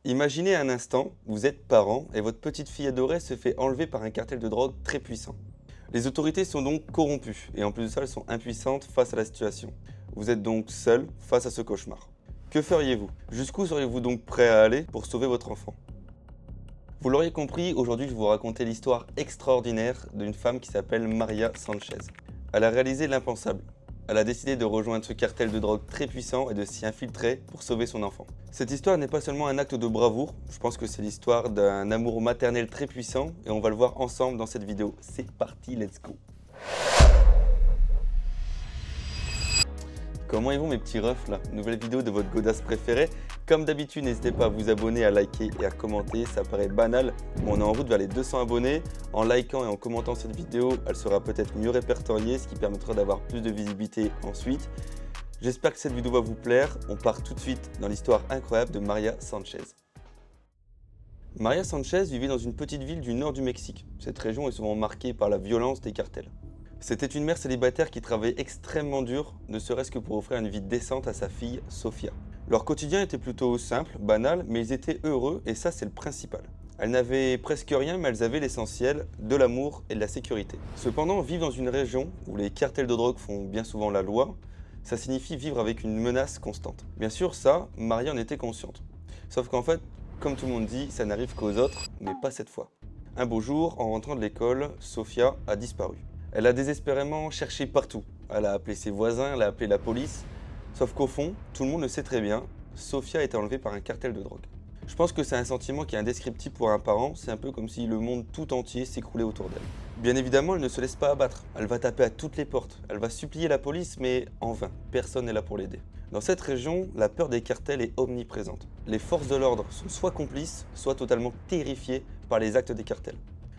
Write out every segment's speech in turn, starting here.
Imaginez un instant, vous êtes parent et votre petite fille adorée se fait enlever par un cartel de drogue très puissant. Les autorités sont donc corrompues et en plus de ça, elles sont impuissantes face à la situation. Vous êtes donc seul face à ce cauchemar. Que feriez-vous? Jusqu'où seriez-vous donc prêt à aller pour sauver votre enfant? Vous l'auriez compris, aujourd'hui je vais vous raconter l'histoire extraordinaire d'une femme qui s'appelle Maria Sanchez. Elle a réalisé l'impensable. Elle a décidé de rejoindre ce cartel de drogue très puissant et de s'y infiltrer pour sauver son enfant. Cette histoire n'est pas seulement un acte de bravoure, je pense que c'est l'histoire d'un amour maternel très puissant et on va le voir ensemble dans cette vidéo. C'est parti, let's go! Comment ils vont mes petits refs là? Nouvelle vidéo de votre godasse préférée. Comme d'habitude, n'hésitez pas à vous abonner, à liker et à commenter. Ça paraît banal, mais on est en route vers les 200 abonnés. En likant et en commentant cette vidéo, elle sera peut-être mieux répertoriée, ce qui permettra d'avoir plus de visibilité ensuite. J'espère que cette vidéo va vous plaire. On part tout de suite dans l'histoire incroyable de Maria Sanchez. Maria Sanchez vivait dans une petite ville du nord du Mexique. Cette région est souvent marquée par la violence des cartels. C'était une mère célibataire qui travaillait extrêmement dur, ne serait-ce que pour offrir une vie décente à sa fille, Sofia. Leur quotidien était plutôt simple, banal, mais ils étaient heureux et ça c'est le principal. Elles n'avaient presque rien, mais elles avaient l'essentiel, de l'amour et de la sécurité. Cependant, vivre dans une région où les cartels de drogue font bien souvent la loi, ça signifie vivre avec une menace constante. Bien sûr, ça, Maria en était consciente. Sauf qu'en fait, comme tout le monde dit, ça n'arrive qu'aux autres, mais pas cette fois. Un beau jour, en rentrant de l'école, Sofia a disparu. Elle a désespérément cherché partout. Elle a appelé ses voisins, elle a appelé la police. Sauf qu'au fond, tout le monde le sait très bien, Sofia a été enlevée par un cartel de drogue. Je pense que c'est un sentiment qui est indescriptible pour un parent, c'est un peu comme si le monde tout entier s'écroulait autour d'elle. Bien évidemment, elle ne se laisse pas abattre, elle va taper à toutes les portes, elle va supplier la police, mais en vain, personne n'est là pour l'aider. Dans cette région, la peur des cartels est omniprésente. Les forces de l'ordre sont soit complices, soit totalement terrifiées par les actes des cartels.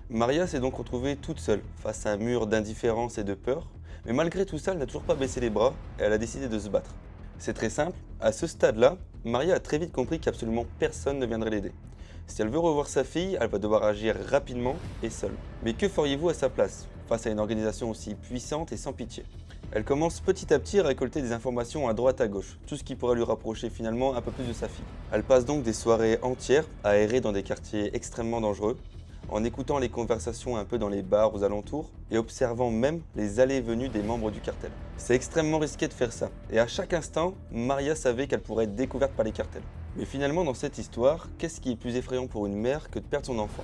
Maria s'est donc retrouvée toute seule, face à un mur d'indifférence et de peur, mais malgré tout ça, elle n'a toujours pas baissé les bras et elle a décidé de se battre. C'est très simple, à ce stade-là, Maria a très vite compris qu'absolument personne ne viendrait l'aider. Si elle veut revoir sa fille, elle va devoir agir rapidement et seule. Mais que feriez-vous à sa place, face à une organisation aussi puissante et sans pitié? Elle commence petit à petit à récolter des informations à droite à gauche, tout ce qui pourrait lui rapprocher finalement un peu plus de sa fille. Elle passe donc des soirées entières à errer dans des quartiers extrêmement dangereux, en écoutant les conversations un peu dans les bars aux alentours et observant même les allées et venues des membres du cartel. C'est extrêmement risqué de faire ça, et à chaque instant, Maria savait qu'elle pourrait être découverte par les cartels. Mais finalement, dans cette histoire, qu'est-ce qui est plus effrayant pour une mère que de perdre son enfant?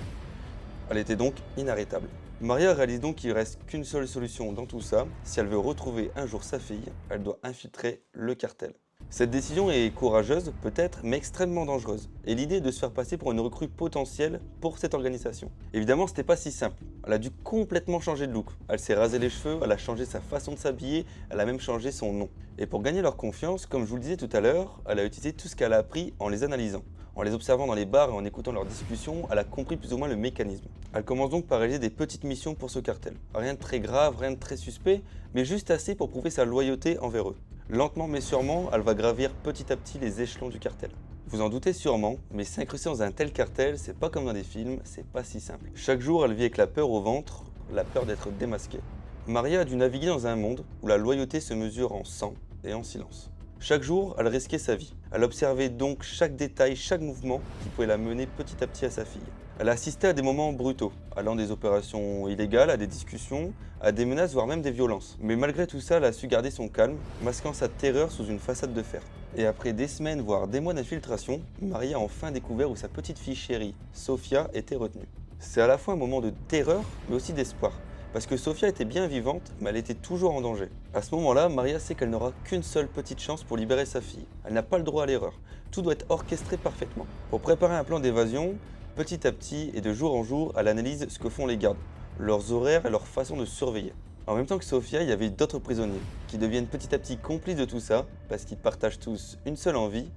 Elle était donc inarrêtable. Maria réalise donc qu'il ne reste qu'une seule solution dans tout ça. Si elle veut retrouver un jour sa fille, elle doit infiltrer le cartel. Cette décision est courageuse, peut-être, mais extrêmement dangereuse. Et l'idée est de se faire passer pour une recrue potentielle pour cette organisation. Évidemment, c'était pas si simple. Elle a dû complètement changer de look. Elle s'est rasé les cheveux, elle a changé sa façon de s'habiller, elle a même changé son nom. Et pour gagner leur confiance, comme je vous le disais tout à l'heure, elle a utilisé tout ce qu'elle a appris en les analysant. En les observant dans les bars et en écoutant leurs discussions, elle a compris plus ou moins le mécanisme. Elle commence donc par réaliser des petites missions pour ce cartel. Rien de très grave, rien de très suspect, mais juste assez pour prouver sa loyauté envers eux. Lentement mais sûrement, elle va gravir petit à petit les échelons du cartel. Vous en doutez sûrement, mais s'incruster dans un tel cartel, c'est pas comme dans des films, c'est pas si simple. Chaque jour, elle vit avec la peur au ventre, la peur d'être démasquée. Maria a dû naviguer dans un monde où la loyauté se mesure en sang et en silence. Chaque jour, elle risquait sa vie. Elle observait donc chaque détail, chaque mouvement qui pouvait la mener petit à petit à sa fille. Elle a assisté à des moments brutaux, allant des opérations illégales à des discussions, à des menaces, voire même des violences. Mais malgré tout ça, elle a su garder son calme, masquant sa terreur sous une façade de fer. Et après des semaines, voire des mois d'infiltration, Maria a enfin découvert où sa petite fille chérie, Sofia, était retenue. C'est à la fois un moment de terreur, mais aussi d'espoir. Parce que Sofia était bien vivante, mais elle était toujours en danger. À ce moment-là, Maria sait qu'elle n'aura qu'une seule petite chance pour libérer sa fille. Elle n'a pas le droit à l'erreur. Tout doit être orchestré parfaitement. Pour préparer un plan d'évasion, petit à petit et de jour en jour, elle analyse ce que font les gardes, leurs horaires et leur façon de surveiller. En même temps que Sofia, il y avait d'autres prisonniers qui deviennent petit à petit complices de tout ça parce qu'ils partagent tous une seule envie,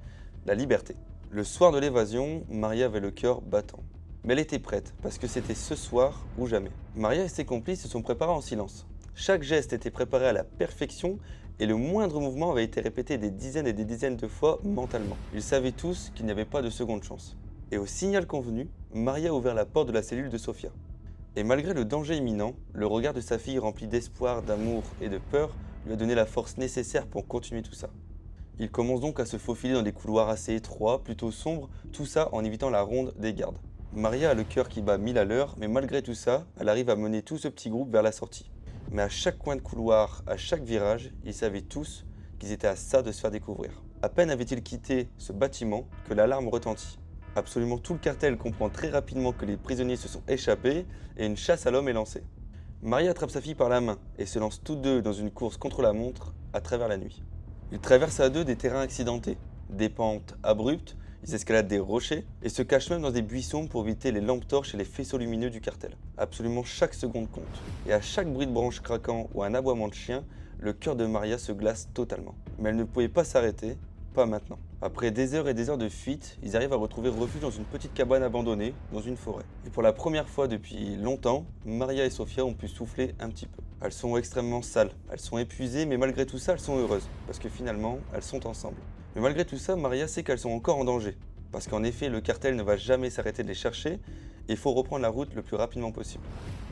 la liberté. Le soir de l'évasion, Maria avait le cœur battant. Mais elle était prête, parce que c'était ce soir ou jamais. Maria et ses complices se sont préparés en silence. Chaque geste était préparé à la perfection et le moindre mouvement avait été répété des dizaines et des dizaines de fois mentalement. Ils savaient tous qu'il n'y avait pas de seconde chance. Et au signal convenu, Maria a ouvert la porte de la cellule de Sofia. Et malgré le danger imminent, le regard de sa fille rempli d'espoir, d'amour et de peur lui a donné la force nécessaire pour continuer tout ça. Ils commencent donc à se faufiler dans des couloirs assez étroits, plutôt sombres, tout ça en évitant la ronde des gardes. Maria a le cœur qui bat 1000 à l'heure, mais malgré tout ça, elle arrive à mener tout ce petit groupe vers la sortie. Mais à chaque coin de couloir, à chaque virage, ils savaient tous qu'ils étaient à ça de se faire découvrir. À peine avaient-ils quitté ce bâtiment que l'alarme retentit. Absolument tout le cartel comprend très rapidement que les prisonniers se sont échappés et une chasse à l'homme est lancée. Maria attrape sa fille par la main et se lancent tous deux dans une course contre la montre à travers la nuit. Ils traversent à deux des terrains accidentés, des pentes abruptes, ils escaladent des rochers et se cachent même dans des buissons pour éviter les lampes torches et les faisceaux lumineux du cartel. Absolument chaque seconde compte. Et à chaque bruit de branche craquant ou un aboiement de chien, le cœur de Maria se glace totalement. Mais elle ne pouvait pas s'arrêter, pas maintenant. Après des heures et des heures de fuite, ils arrivent à retrouver refuge dans une petite cabane abandonnée, dans une forêt. Et pour la première fois depuis longtemps, Maria et Sofia ont pu souffler un petit peu. Elles sont extrêmement sales, elles sont épuisées, mais malgré tout ça, elles sont heureuses, parce que finalement, elles sont ensemble. Mais malgré tout ça, Maria sait qu'elles sont encore en danger, parce qu'en effet, le cartel ne va jamais s'arrêter de les chercher, et il faut reprendre la route le plus rapidement possible.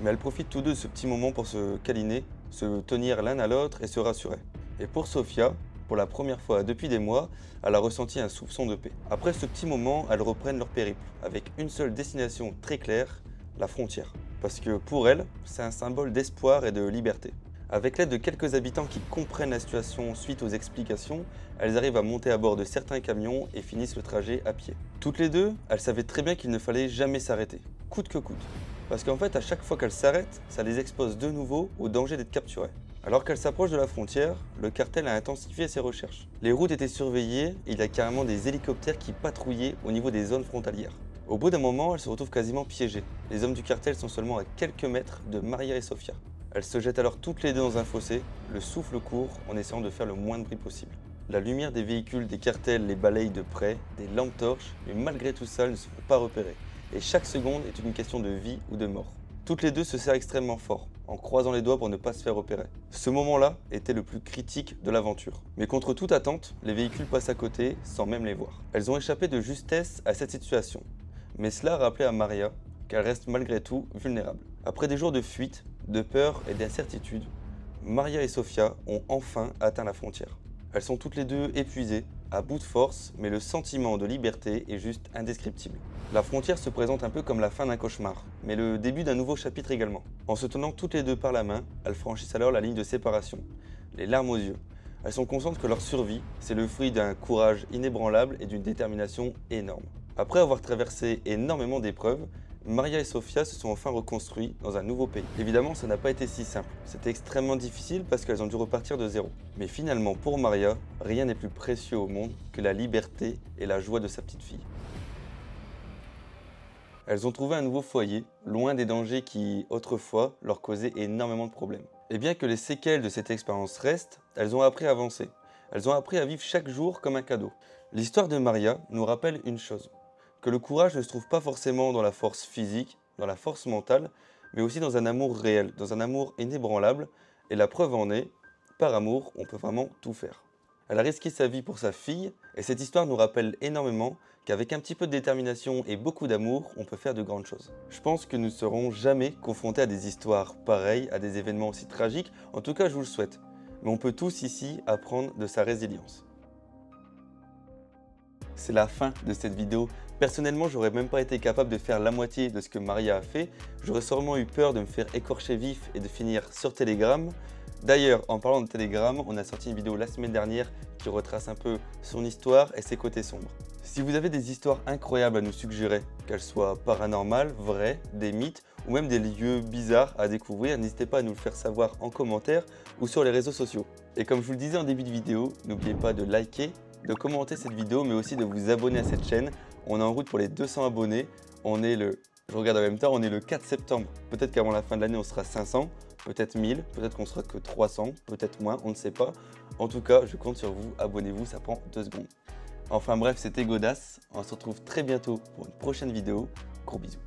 Mais elles profitent tous deux de ce petit moment pour se câliner, se tenir l'un à l'autre et se rassurer. Et pour Sofia, pour la première fois depuis des mois, elle a ressenti un soupçon de paix. Après ce petit moment, elles reprennent leur périple, avec une seule destination très claire, la frontière. Parce que pour elles, c'est un symbole d'espoir et de liberté. Avec l'aide de quelques habitants qui comprennent la situation suite aux explications, elles arrivent à monter à bord de certains camions et finissent le trajet à pied. Toutes les deux, elles savaient très bien qu'il ne fallait jamais s'arrêter, coûte que coûte. Parce qu'en fait, à chaque fois qu'elles s'arrêtent, ça les expose de nouveau au danger d'être capturées. Alors qu'elles s'approchent de la frontière, le cartel a intensifié ses recherches. Les routes étaient surveillées et il y a carrément des hélicoptères qui patrouillaient au niveau des zones frontalières. Au bout d'un moment, elles se retrouvent quasiment piégées. Les hommes du cartel sont seulement à quelques mètres de Maria et Sofia. Elles se jettent alors toutes les deux dans un fossé, le souffle court en essayant de faire le moins de bruit possible. La lumière des véhicules des cartels les balaye de près, des lampes torches, mais malgré tout ça, elles ne se font pas repérer. Et chaque seconde est une question de vie ou de mort. Toutes les deux se serrent extrêmement fort, en croisant les doigts pour ne pas se faire repérer. Ce moment-là était le plus critique de l'aventure. Mais contre toute attente, les véhicules passent à côté sans même les voir. Elles ont échappé de justesse à cette situation. Mais cela a rappelé à Maria qu'elle reste malgré tout vulnérable. Après des jours de fuite, de peur et d'incertitude, Maria et Sofia ont enfin atteint la frontière. Elles sont toutes les deux épuisées, à bout de force, mais le sentiment de liberté est juste indescriptible. La frontière se présente un peu comme la fin d'un cauchemar, mais le début d'un nouveau chapitre également. En se tenant toutes les deux par la main, elles franchissent alors la ligne de séparation, les larmes aux yeux. Elles sont conscientes que leur survie, c'est le fruit d'un courage inébranlable et d'une détermination énorme. Après avoir traversé énormément d'épreuves, Maria et Sofia se sont enfin reconstruits dans un nouveau pays. Évidemment, ça n'a pas été si simple. C'était extrêmement difficile parce qu'elles ont dû repartir de zéro. Mais finalement, pour Maria, rien n'est plus précieux au monde que la liberté et la joie de sa petite fille. Elles ont trouvé un nouveau foyer, loin des dangers qui, autrefois, leur causaient énormément de problèmes. Et bien que les séquelles de cette expérience restent, elles ont appris à avancer. Elles ont appris à vivre chaque jour comme un cadeau. L'histoire de Maria nous rappelle une chose, que le courage ne se trouve pas forcément dans la force physique, dans la force mentale, mais aussi dans un amour réel, dans un amour inébranlable, et la preuve en est, par amour, on peut vraiment tout faire. Elle a risqué sa vie pour sa fille, et cette histoire nous rappelle énormément qu'avec un petit peu de détermination et beaucoup d'amour, on peut faire de grandes choses. Je pense que nous ne serons jamais confrontés à des histoires pareilles, à des événements aussi tragiques, en tout cas je vous le souhaite. Mais on peut tous ici apprendre de sa résilience. C'est la fin de cette vidéo. Personnellement, j'aurais même pas été capable de faire la moitié de ce que Maria a fait. J'aurais sûrement eu peur de me faire écorcher vif et de finir sur Telegram. D'ailleurs, en parlant de Telegram, on a sorti une vidéo la semaine dernière qui retrace un peu son histoire et ses côtés sombres. Si vous avez des histoires incroyables à nous suggérer, qu'elles soient paranormales, vraies, des mythes ou même des lieux bizarres à découvrir, n'hésitez pas à nous le faire savoir en commentaire ou sur les réseaux sociaux. Et comme je vous le disais en début de vidéo, n'oubliez pas de liker, de commenter cette vidéo, mais aussi de vous abonner à cette chaîne. On est en route pour les 200 abonnés. Je regarde en même temps, on est le 4 septembre. Peut-être qu'avant la fin de l'année, on sera 500, peut-être 1000, peut-être qu'on sera que 300, peut-être moins, on ne sait pas. En tout cas, je compte sur vous, abonnez-vous, ça prend 2 secondes. Enfin bref, c'était Godas. On se retrouve très bientôt pour une prochaine vidéo. Gros bisous.